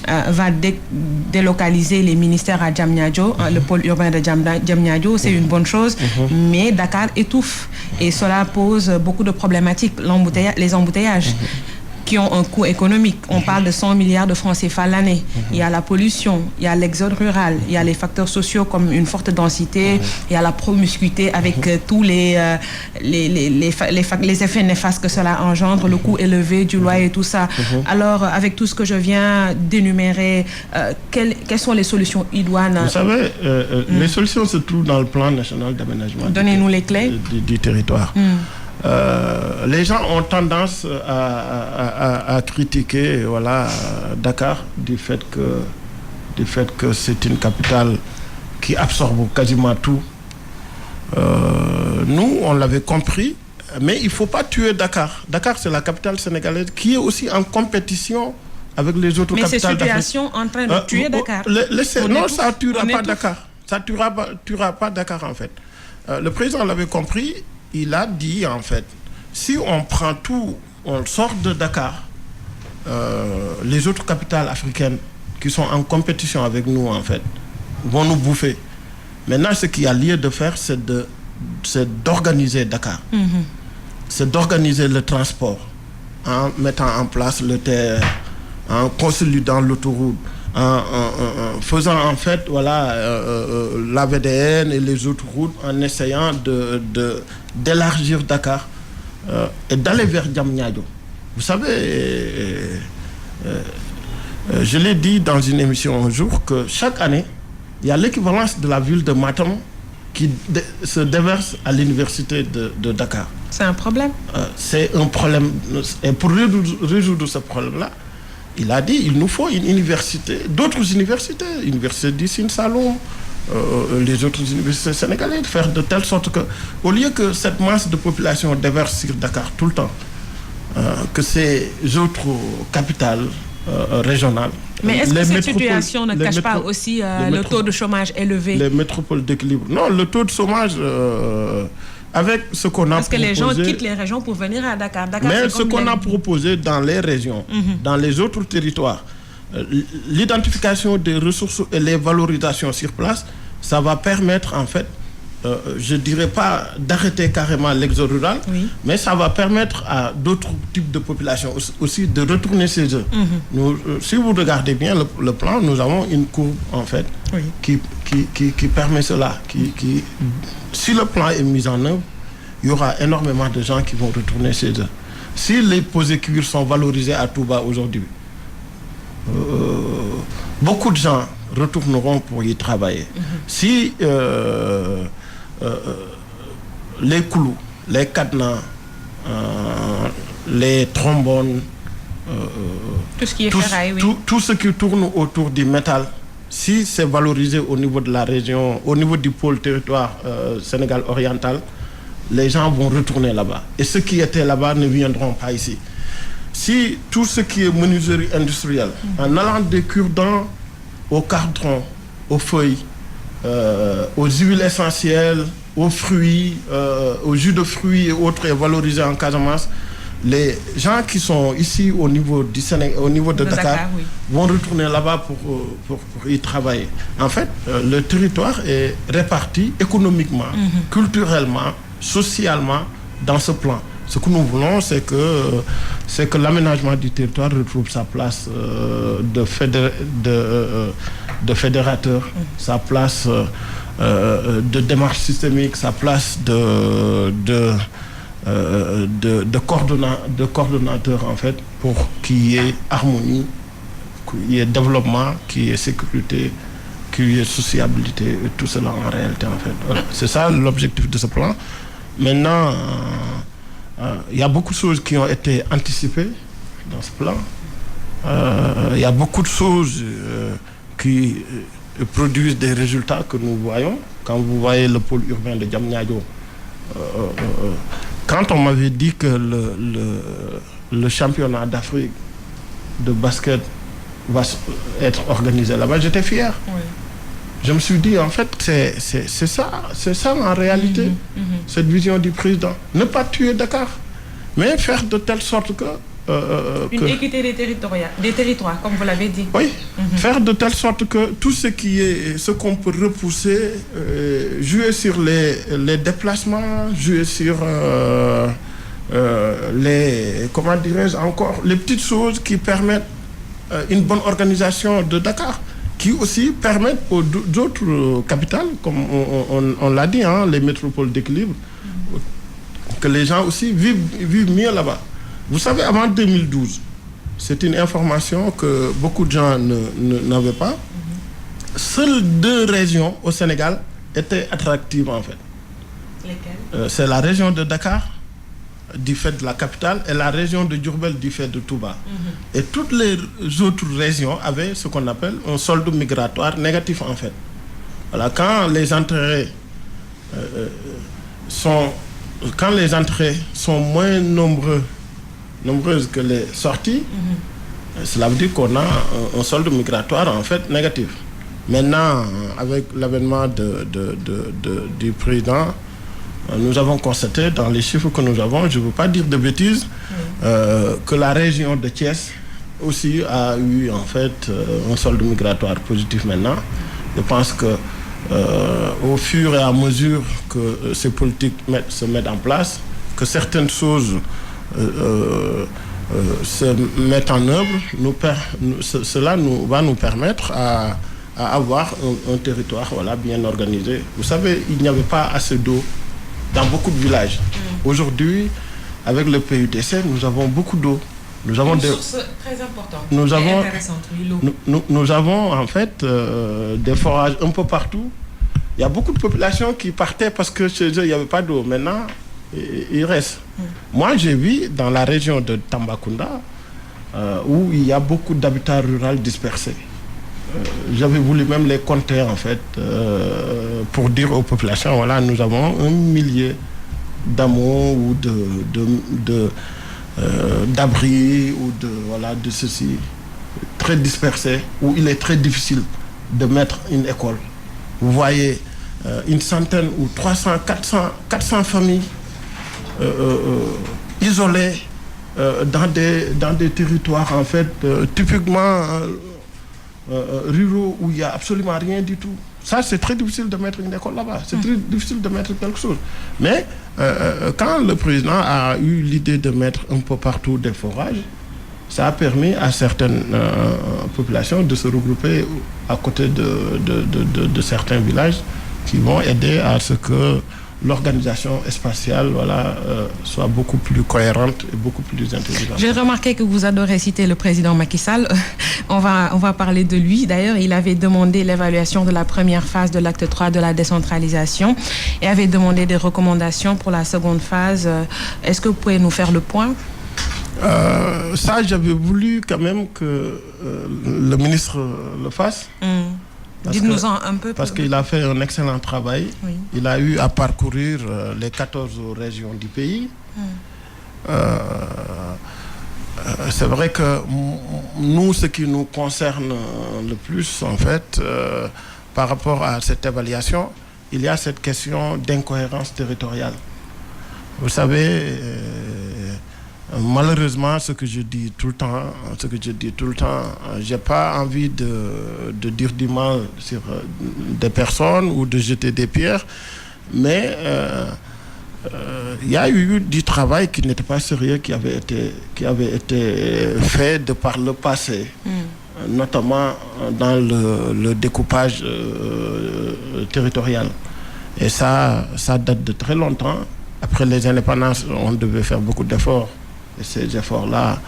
va délocaliser les ministères à Diamniadio, le pôle urbain de Diamniadio, c'est une bonne chose, mais Dakar étouffe et cela pose beaucoup de problématiques, les embouteillages qui ont un coût économique. On parle de 100 milliards de francs CFA l'année. Il y a la pollution, il y a l'exode rural, il y a les facteurs sociaux comme une forte densité, il y a la promiscuité avec tous les effets néfastes que cela engendre, le coût élevé du loyer et tout ça. Alors, avec tout ce que je viens d'énumérer, quelles sont les solutions idoines? Vous savez, les solutions se trouvent dans le plan national d'aménagement. Donnez-nous les clés. Du territoire. Les gens ont tendance à critiquer Dakar du fait que c'est une capitale qui absorbe quasiment tout. Nous, on l'avait compris, mais il ne faut pas tuer Dakar. Dakar, c'est la capitale sénégalaise qui est aussi en compétition avec les autres capitales d'Afrique. Mais ces situations en train de tuer Dakar. Non, ça ne tuera pas Dakar. Ça ne tuera pas Dakar, en fait. Le président l'avait compris. Il a dit, en fait, si on prend tout, on sort de Dakar, les autres capitales africaines qui sont en compétition avec nous, en fait, vont nous bouffer. Maintenant, ce qu'il y a lieu de faire, c'est d'organiser Dakar. C'est d'organiser le transport en mettant en place le TER, en consolidant l'autoroute, en faisant en fait la VDN et les autres routes, en essayant d'élargir Dakar et d'aller vers Diamniadio. Vous savez, je l'ai dit dans une émission un jour que chaque année, il y a l'équivalence de la ville de Matam qui se déverse à l'université de Dakar. C'est un problème. C'est un problème. Et pour résoudre ce problème-là, il a dit il nous faut une université, d'autres universités, l'université d'Issine Saloum, les autres universités sénégalaises, faire de telle sorte que, au lieu que cette masse de population déverse sur Dakar tout le temps, que ces autres capitales régionales. Mais est-ce que cette situation ne cache pas aussi le taux de chômage élevé? Les métropoles d'équilibre. Non, le taux de chômage, avec ce qu'on a proposé... Parce que les gens quittent les régions pour venir à Dakar. Mais ce qu'on a proposé dans les régions, dans les autres territoires, l'identification des ressources et les valorisations sur place, ça va permettre en fait, je dirais pas d'arrêter carrément l'exode rural, mais ça va permettre à d'autres types de populations aussi de retourner chez eux. Nous, si vous regardez bien le plan, nous avons une courbe en fait qui permet cela. Si le plan est mis en œuvre, il y aura énormément de gens qui vont retourner chez eux. Si les posés cuir sont valorisés à Touba aujourd'hui, beaucoup de gens retourneront pour y travailler. Si les clous, les cadenas, les trombones, tout ce qui est ferraille, tout ce qui tourne autour du métal, si c'est valorisé au niveau de la région, au niveau du pôle territoire Sénégal oriental, les gens vont retourner là-bas. Et ceux qui étaient là-bas ne viendront pas ici. Si tout ce qui est menuiserie industrielle, en allant des cure-dents aux cartons, aux feuilles, aux huiles essentielles, aux fruits, aux jus de fruits et autres, est valorisé en Casamance, les gens qui sont ici au niveau du Sénégal, au niveau de Dakar, vont retourner là-bas pour y travailler. En fait, le territoire est réparti économiquement, culturellement, socialement dans ce plan. Ce que nous voulons, c'est que l'aménagement du territoire retrouve sa place de fédérateur, sa place de démarche systémique, sa place de coordonnateur en fait, pour qu'il y ait harmonie, qu'il y ait développement, qu'il y ait sécurité, qu'il y ait sociabilité, et tout cela en réalité en fait. Voilà. C'est ça l'objectif de ce plan. Maintenant, il y a beaucoup de choses qui ont été anticipées dans ce plan. Il y a beaucoup de choses qui produisent des résultats que nous voyons. Quand vous voyez le pôle urbain de Diamniadio, quand on m'avait dit que le championnat d'Afrique de basket va être organisé là-bas, j'étais fier. Je me suis dit, en fait, c'est ça en réalité, cette vision du président. Ne pas tuer Dakar, mais faire de telle sorte que... une équité des territoires, comme vous l'avez dit. Oui, faire de telle sorte que tout ce qui est, ce qu'on peut repousser, jouer sur les déplacements, jouer sur les, comment dirais-je encore, les petites choses qui permettent une bonne organisation de Dakar, qui aussi permettent aux autres capitales, comme on l'a dit, hein, les métropoles d'équilibre, que les gens aussi vivent mieux là-bas. Vous savez, avant 2012, c'est une information que beaucoup de gens n'avaient pas. Seules 2 régions au Sénégal étaient attractives en fait. Lesquelles? C'est la région de Dakar, du fait de la capitale, et la région de Diourbel, du fait de Touba. Et toutes les autres régions avaient ce qu'on appelle un solde migratoire négatif en fait. Voilà, quand les entrées sont moins nombreuses que les sorties, cela veut dire qu'on a un solde migratoire en fait négatif. Maintenant, avec l'avènement du président, nous avons constaté dans les chiffres que nous avons, je ne veux pas dire de bêtises, que la région de Thiès aussi a eu en fait un solde migratoire positif maintenant. Je pense que au fur et à mesure que ces politiques se mettent en place, que certaines choses se mettent en œuvre, cela va nous permettre à avoir un territoire bien organisé. Vous savez, il n'y avait pas assez d'eau dans beaucoup de villages. Aujourd'hui, avec le PUDC, nous avons beaucoup d'eau. Nous avons des sources très importantes et intéressantes, l'eau. Nous avons en fait des forages un peu partout. Il y a beaucoup de populations qui partaient parce que chez eux, il n'y avait pas d'eau. Maintenant, il reste. Moi, j'ai vu dans la région de Tambacounda où il y a beaucoup d'habitats ruraux dispersés. J'avais voulu même les compter en fait pour dire aux populations, voilà, nous avons 1 millier d'hameaux ou d'abris ou de ceci très dispersés, où il est très difficile de mettre une école. Vous voyez une centaine ou 300, 400 familles isolées dans des territoires en fait typiquement ruraux où il n'y a absolument rien du tout. Ça, c'est très difficile de mettre une école là-bas. C'est très difficile de mettre quelque chose. Mais quand le président a eu l'idée de mettre un peu partout des forages, ça a permis à certaines populations de se regrouper à côté de certains villages qui vont aider à ce que l'organisation spatiale soit beaucoup plus cohérente et beaucoup plus intelligente. J'ai remarqué que vous adorez citer le président Macky Sall. On va parler de lui. D'ailleurs, il avait demandé l'évaluation de la première phase de l'acte 3 de la décentralisation et avait demandé des recommandations pour la seconde phase. Est-ce que vous pouvez nous faire le point ? Ça, j'avais voulu quand même que le ministre le fasse. Dites-nous-en un peu. Parce qu'il a fait un excellent travail. Oui. Il a eu à parcourir les 14 régions du pays. C'est vrai que nous, ce qui nous concerne le plus, en fait, par rapport à cette évaluation, il y a cette question d'incohérence territoriale. Vous savez, malheureusement, ce que je dis tout le temps, j'ai pas envie de dire du mal sur des personnes ou de jeter des pierres, mais il y a eu du travail qui n'était pas sérieux, qui avait été fait de par le passé, notamment dans le découpage territorial. Et ça date de très longtemps. Après les indépendances, on devait faire beaucoup d'efforts. Et ces efforts-là,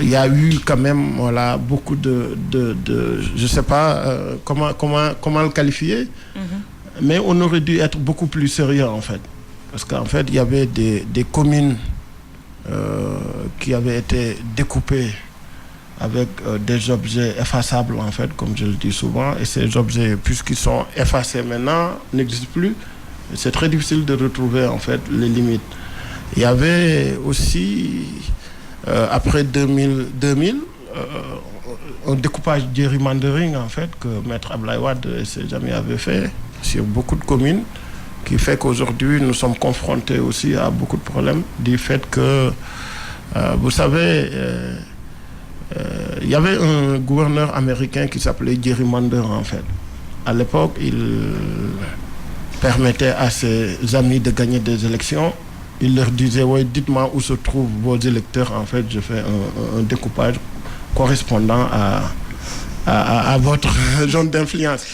il y a eu quand même beaucoup de je ne sais pas comment le qualifier, mais on aurait dû être beaucoup plus sérieux en fait. Parce qu'en fait, il y avait des communes qui avaient été découpées avec des objets effaçables en fait, comme je le dis souvent, et ces objets, puisqu'ils sont effacés maintenant, n'existent plus. C'est très difficile de retrouver en fait les limites. Il y avait aussi, après 2000 un découpage gerrymandering en fait que Maître Abdoulaye Wade et ses amis avaient fait sur beaucoup de communes, qui fait qu'aujourd'hui nous sommes confrontés aussi à beaucoup de problèmes du fait que, vous savez, il y avait un gouverneur américain qui s'appelait Gerrymander en fait. À l'époque, il permettait à ses amis de gagner des élections. Il leur disait, oui, dites-moi où se trouvent vos électeurs. En fait, je fais un découpage correspondant à votre zone d'influence.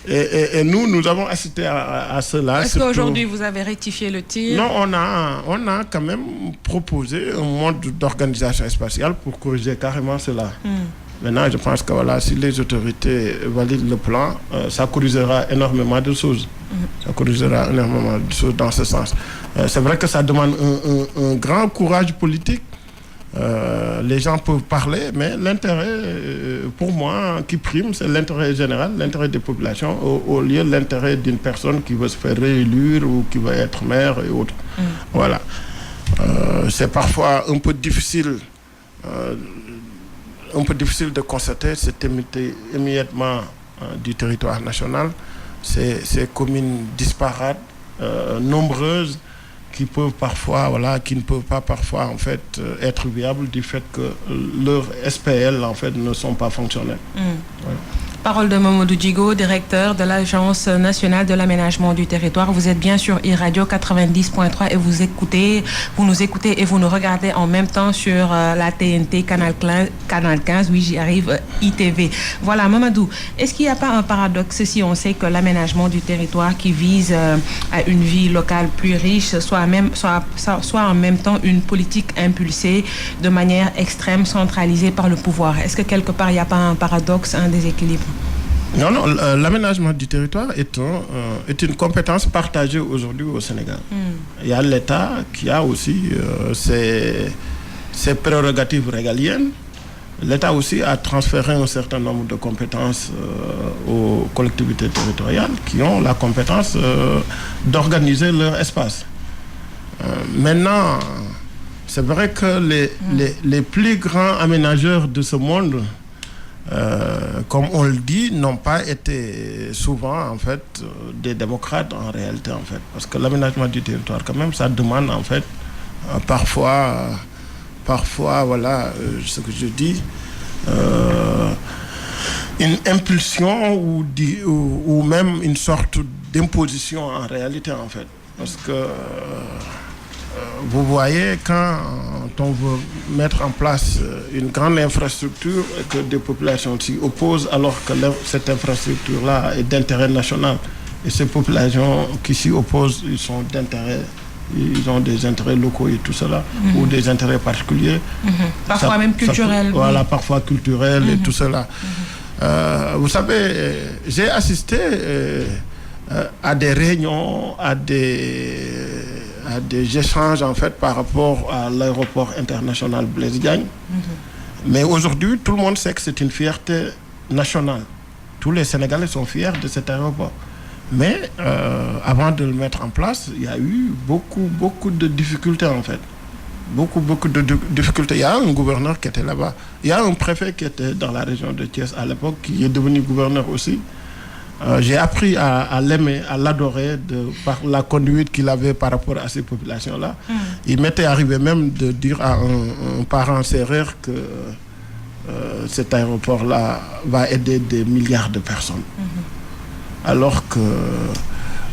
Et nous avons assisté à cela. Est-ce qu'aujourd'hui, vous avez rectifié le tir? Non, on a quand même proposé un mode d'organisation spatiale pour corriger carrément cela. Maintenant, je pense que si les autorités valident le plan, ça corrigera énormément de choses. Ça corrigera énormément de choses dans ce sens. C'est vrai que ça demande un grand courage politique. Les gens peuvent parler, mais l'intérêt, pour moi, qui prime, c'est l'intérêt général, l'intérêt des populations, au lieu de l'intérêt d'une personne qui veut se faire réélire ou qui veut être maire et autres. Voilà. C'est parfois un peu difficile de constater cet émiettement du territoire national, ces communes disparates, nombreuses, qui peuvent parfois, qui ne peuvent pas parfois en fait être viables du fait que leurs SPL en fait ne sont pas fonctionnels. Voilà. Parole de Mamadou Djigo, directeur de l'Agence nationale de l'aménagement du territoire. Vous êtes bien sur iRadio 90.3 et vous nous écoutez et vous nous regardez en même temps sur la TNT, Canal 15, oui j'y arrive, ITV. Voilà, Mamadou, est-ce qu'il n'y a pas un paradoxe si on sait que l'aménagement du territoire qui vise à une vie locale plus riche soit en même temps une politique impulsée de manière extrême, centralisée par le pouvoir? Est-ce que quelque part il n'y a pas un paradoxe, un déséquilibre? Non, l'aménagement du territoire est une compétence partagée aujourd'hui au Sénégal. Il y a l'État qui a aussi ses prérogatives régaliennes. L'État aussi a transféré un certain nombre de compétences aux collectivités territoriales qui ont la compétence d'organiser leur espace. Maintenant, c'est vrai que les plus grands aménageurs de ce monde, comme on le dit, n'ont pas été souvent en fait des démocrates en réalité en fait, parce que l'aménagement du territoire quand même ça demande en fait parfois ce que je dis, une impulsion ou même une sorte d'imposition en réalité en fait. Parce que vous voyez, quand on veut mettre en place une grande infrastructure et que des populations s'y opposent alors que cette infrastructure-là est d'intérêt national et ces populations qui s'y opposent, ils ont des intérêts locaux et tout cela, ou des intérêts particuliers. Parfois même culturels. Voilà, parfois culturels et tout cela. Vous savez, j'ai assisté à des réunions, à des échanges en fait par rapport à l'aéroport international Blaise Diagne. Mais aujourd'hui, tout le monde sait que c'est une fierté nationale. Tous les Sénégalais sont fiers de cet aéroport. Mais avant de le mettre en place, il y a eu beaucoup de difficultés en fait. Beaucoup de difficultés. Il y a un gouverneur qui était là-bas. Il y a un préfet qui était dans la région de Thiès à l'époque, qui est devenu gouverneur aussi. J'ai appris à l'aimer, à l'adorer par la conduite qu'il avait par rapport à ces populations-là. Il m'était arrivé même de dire à un parent sérère que cet aéroport-là va aider des milliards de personnes. Alors que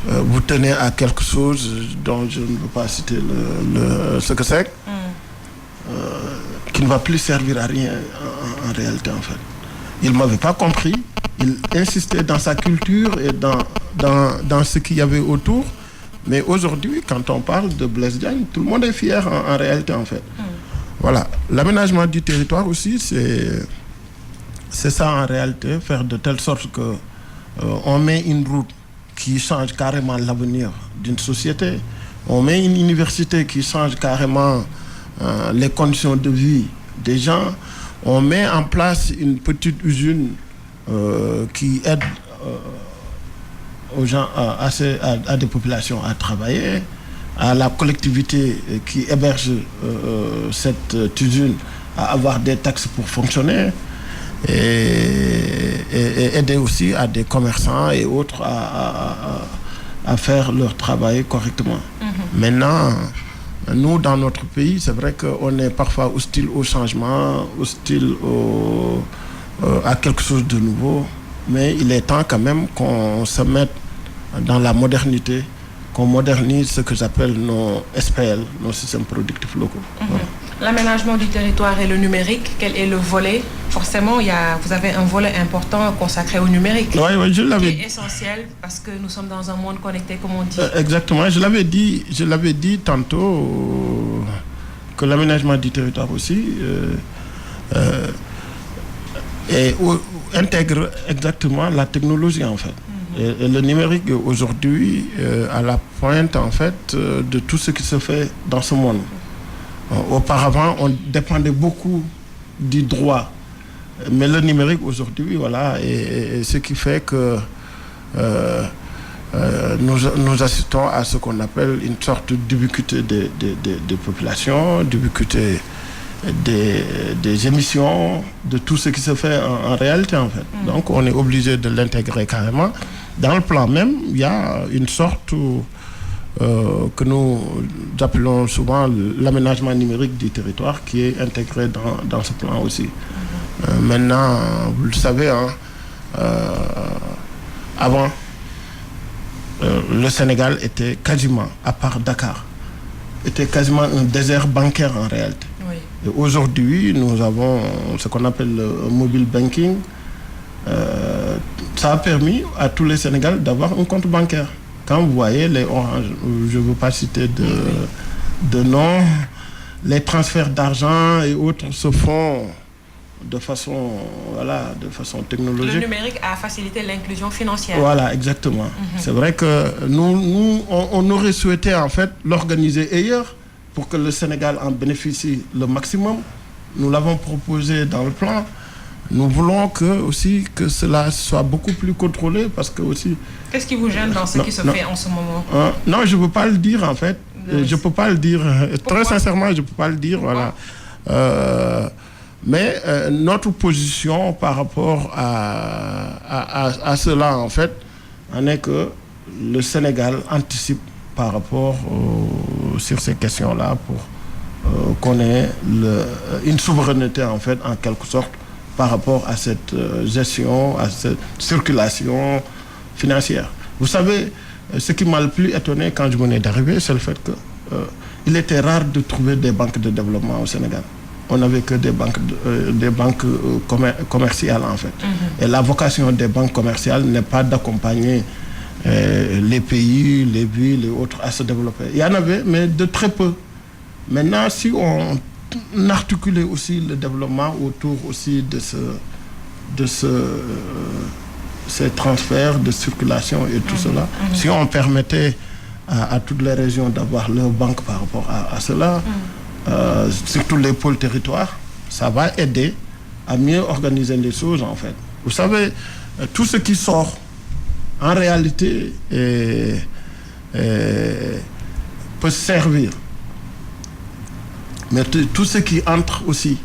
vous tenez à quelque chose dont je ne veux pas citer ce que c'est, qui ne va plus servir à rien en réalité en fait. Il ne m'avait pas compris, il insistait dans sa culture et dans ce qu'il y avait autour, mais aujourd'hui, quand on parle de Blaise Diagne, tout le monde est fier en réalité en fait. Voilà, l'aménagement du territoire aussi, c'est ça en réalité, faire de telle sorte que on met une route qui change carrément l'avenir d'une société. On met une université qui change carrément les conditions de vie des gens. On met en place une petite usine qui aide aux gens, à des populations à travailler, à la collectivité qui héberge cette usine à avoir des taxes pour fonctionner. Et aider aussi à des commerçants et autres à faire leur travail correctement. Maintenant, nous, dans notre pays, c'est vrai qu'on est parfois hostile au changement, hostile à quelque chose de nouveau, mais il est temps quand même qu'on se mette dans la modernité, qu'on modernise ce que j'appelle nos SPL, nos systèmes productifs locaux. Voilà. L'aménagement du territoire et le numérique, quel est le volet? Forcément, vous avez un volet important consacré au numérique. Oui, je l'avais dit. Qui est essentiel parce que nous sommes dans un monde connecté, comme on dit. Exactement, je l'avais dit tantôt que l'aménagement du territoire aussi intègre exactement la technologie en fait. Et le numérique aujourd'hui à la pointe en fait de tout ce qui se fait dans ce monde. Auparavant, on dépendait beaucoup du droit. Mais le numérique aujourd'hui, voilà, et ce qui fait que nous assistons à ce qu'on appelle une sorte d'ubiquité des populations, d'ubiquité des émissions, de tout ce qui se fait en réalité en fait. Donc on est obligé de l'intégrer carrément. Dans le plan même, il y a une sorte que nous appelons souvent l'aménagement numérique du territoire qui est intégré dans ce plan aussi. Maintenant, vous le savez, avant, le Sénégal était quasiment, à part Dakar, était quasiment un désert bancaire en réalité. Oui. Et aujourd'hui, nous avons ce qu'on appelle le mobile banking. Ça a permis à tous les Sénégalais d'avoir un compte bancaire. Quand vous voyez les Orange, je ne veux pas citer de nom, les transferts d'argent et autres se font de façon technologique. Le numérique a facilité l'inclusion financière. Voilà, exactement. C'est vrai que nous on aurait souhaité en fait l'organiser ailleurs pour que le Sénégal en bénéficie le maximum. Nous l'avons proposé dans le plan. Nous voulons que cela soit beaucoup plus contrôlé parce que aussi... Qu'est-ce qui vous gêne dans ce qui se fait en ce moment? Non, je ne peux pas le dire en fait. Je ne peux pas le dire. Très sincèrement, je ne peux pas le dire. Voilà. Mais notre position par rapport à cela en fait, en est que le Sénégal anticipe par rapport sur ces questions-là pour qu'on ait une souveraineté en fait, en quelque sorte, par rapport à cette gestion, à cette circulation financière. Vous savez, ce qui m'a le plus étonné quand je venais d'arriver, c'est le fait qu'il était rare de trouver des banques de développement au Sénégal. On n'avait que des banques commerciales, en fait. Et la vocation des banques commerciales n'est pas d'accompagner les pays, les villes et autres à se développer. Il y en avait, mais de très peu. Maintenant, si on articulait aussi le développement autour aussi de ces transferts de circulation et tout cela, si on permettait à toutes les régions d'avoir leur banque par rapport à cela, surtout les pôles territoires, ça va aider à mieux organiser les choses, en fait. Vous savez, tout ce qui sort, en réalité, peut servir. Mais tout ce qui entre aussi,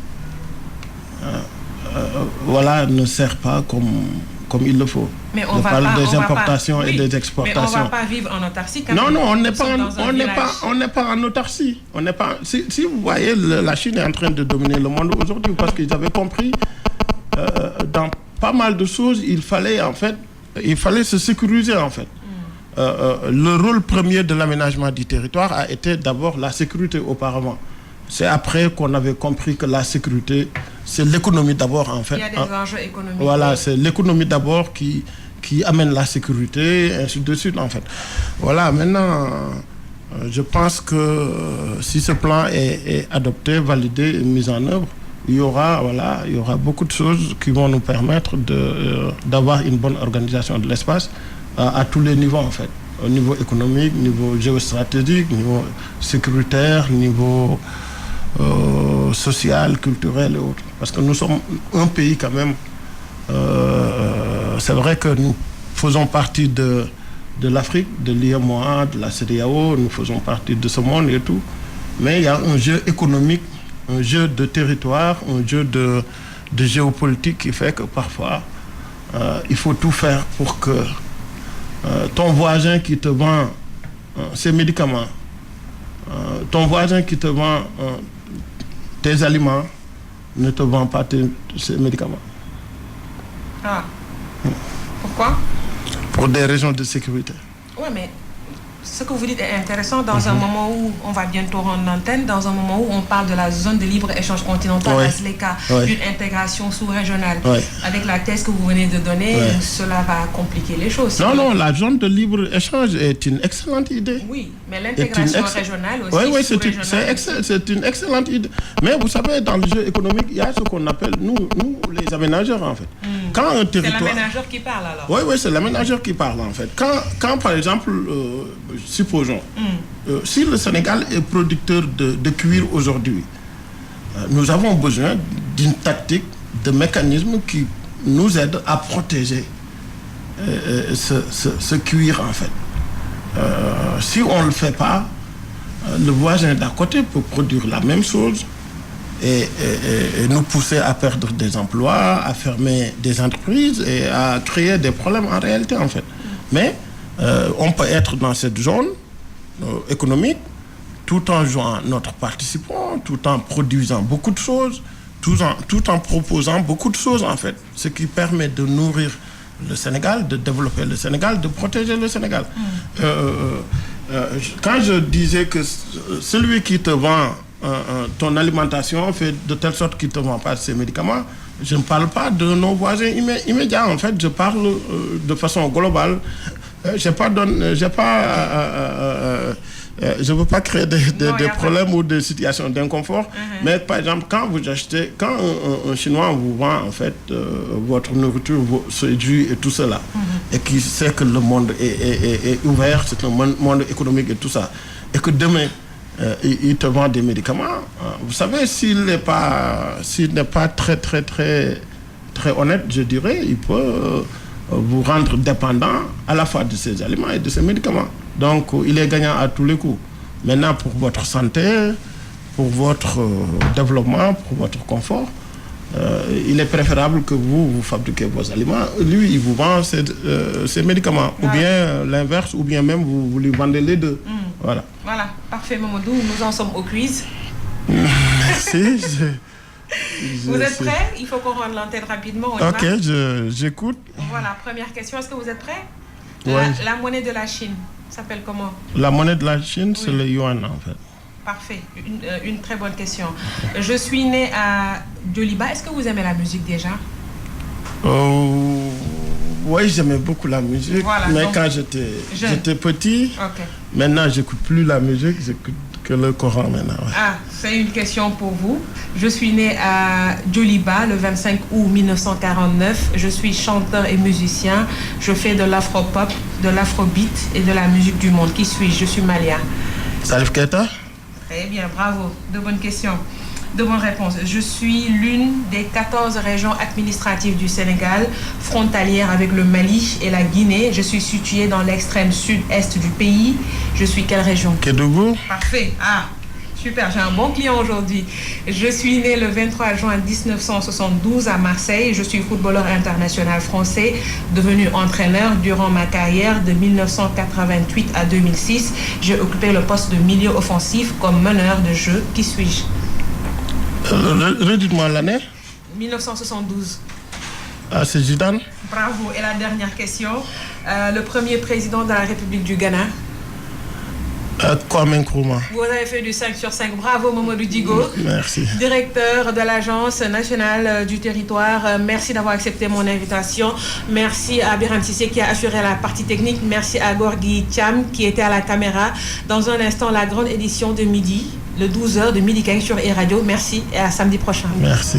ne sert pas comme il le faut. Mais on parle des importations et des exportations. Mais on ne va pas vivre en autarcie. Non, on n'est pas en autarcie. Si vous voyez, la Chine est en train de dominer le monde aujourd'hui parce qu'ils avaient compris dans pas mal de choses, il fallait se sécuriser, en fait. Le rôle premier de l'aménagement du territoire a été d'abord la sécurité auparavant. C'est après qu'on avait compris que la sécurité, c'est l'économie d'abord, en fait. Il y a des enjeux économiques. Voilà, c'est l'économie d'abord qui amène la sécurité, et ainsi de suite, en fait. Voilà, maintenant, je pense que si ce plan est adopté, validé et mis en œuvre, il y aura beaucoup de choses qui vont nous permettre d'avoir une bonne organisation de l'espace à tous les niveaux, en fait. Au niveau économique, niveau géostratégique, niveau sécuritaire, niveau social, culturel et autres. Parce que nous sommes un pays quand même, c'est vrai que nous faisons partie de l'Afrique, de l'IMOA, de la CEDEAO, nous faisons partie de ce monde et tout. Mais il y a un jeu économique, un jeu de territoire, un jeu de géopolitique qui fait que parfois, il faut tout faire pour que ton voisin qui te vend ses médicaments, ton voisin qui te vend tes aliments, ne te vend pas ces médicaments. Ah. Pourquoi? Pour des raisons de sécurité. Oui, mais ce que vous dites est intéressant dans un moment où on va bientôt rendre l'antenne, dans un moment où on parle de la zone de libre-échange continental, à SLECA, d'une intégration sous-régionale. Avec la thèse que vous venez de donner, cela va compliquer les choses. Non, la zone de libre-échange est une excellente idée. Oui, mais l'intégration régionale aussi, c'est une excellente idée. Mais vous savez, dans le jeu économique, il y a ce qu'on appelle, nous les aménageurs, en fait. Quand un territoire... C'est l'aménageur qui parle, alors? Oui, c'est l'aménageur qui parle, en fait. Quand par exemple... supposons, si le Sénégal est producteur de cuir aujourd'hui, nous avons besoin d'une tactique, de mécanismes qui nous aident à protéger ce cuir, en fait. Si on ne le fait pas, le voisin d'à côté peut produire la même chose et nous pousser à perdre des emplois, à fermer des entreprises et à créer des problèmes en réalité, en fait. Mais on peut être dans cette zone économique tout en jouant notre participant, tout en produisant beaucoup de choses, tout en proposant beaucoup de choses, en fait. Ce qui permet de nourrir le Sénégal, de développer le Sénégal, de protéger le Sénégal. Quand je disais que celui qui te vend ton alimentation fait de telle sorte qu'il ne te vend pas ses médicaments, je ne parle pas de nos voisins immédiats, en fait. Je parle de façon globale. Je ne veux pas créer des problèmes ou des situations d'inconfort, mais par exemple, quand un Chinois vous vend en fait votre nourriture, ce jus et tout cela, et qui sait que le monde est ouvert, c'est un monde économique et tout ça, et que demain, il te vend des médicaments, vous savez, s'il n'est pas très, très, très, très honnête, je dirais, il peut... vous rendre dépendant à la fois de ces aliments et de ces médicaments. Donc, il est gagnant à tous les coups. Maintenant, pour votre santé, pour votre développement, pour votre confort, il est préférable que vous fabriquez vos aliments. Lui, il vous vend ces médicaments. Ou bien l'inverse, ou bien même vous lui vendez les deux. Voilà. Voilà, parfait, Mamadou. Nous en sommes au quiz. Merci. Vous êtes prêts? Il faut qu'on rende l'antenne rapidement. Ok, j'écoute. Voilà, première question. Est-ce que vous êtes prêts? Ouais. La monnaie de la Chine s'appelle comment? La monnaie de la Chine, c'est le yuan en fait. Parfait, une très bonne question. Je suis né à Djoliba. Est-ce que vous aimez la musique déjà? Oui, j'aimais beaucoup la musique, voilà, mais quand j'étais petit, maintenant j'écoute plus la musique, j'écoute que le Coran maintenant. Ouais. Ah, c'est une question pour vous. Je suis né à Djoliba le 25 août 1949. Je suis chanteur et musicien. Je fais de l'afro-pop, de l'afrobeat et de la musique du monde. Qui suis-je? Je suis malien. Salif Keita? Très bien, bravo. De bonnes questions. De bonnes réponses. Je suis l'une des 14 régions administratives du Sénégal, frontalière avec le Mali et la Guinée. Je suis située dans l'extrême sud-est du pays. Je suis quelle région? Kédougou. Parfait. Ah, super, j'ai un bon client aujourd'hui. Je suis né le 23 juin 1972 à Marseille. Je suis footballeur international français, devenu entraîneur durant ma carrière de 1988 à 2006. J'ai occupé le poste de milieu offensif comme meneur de jeu. Qui suis-je? Redites-moi l'année. 1972. Ah, c'est Zidane. Bravo. Et la dernière question. Le premier président de la République du Ghana? Kwame Nkrumah. Vous avez fait du 5 sur 5. Bravo, Mamadou Digo. Merci. Directeur de l'Agence nationale du territoire. Merci d'avoir accepté mon invitation. Merci à Biram Sissé qui a assuré la partie technique. Merci à Gorgui Thiam qui était à la caméra. Dans un instant, la grande édition de midi, le 12h de Midi 15 sur E-Radio. Merci et à samedi prochain. Merci.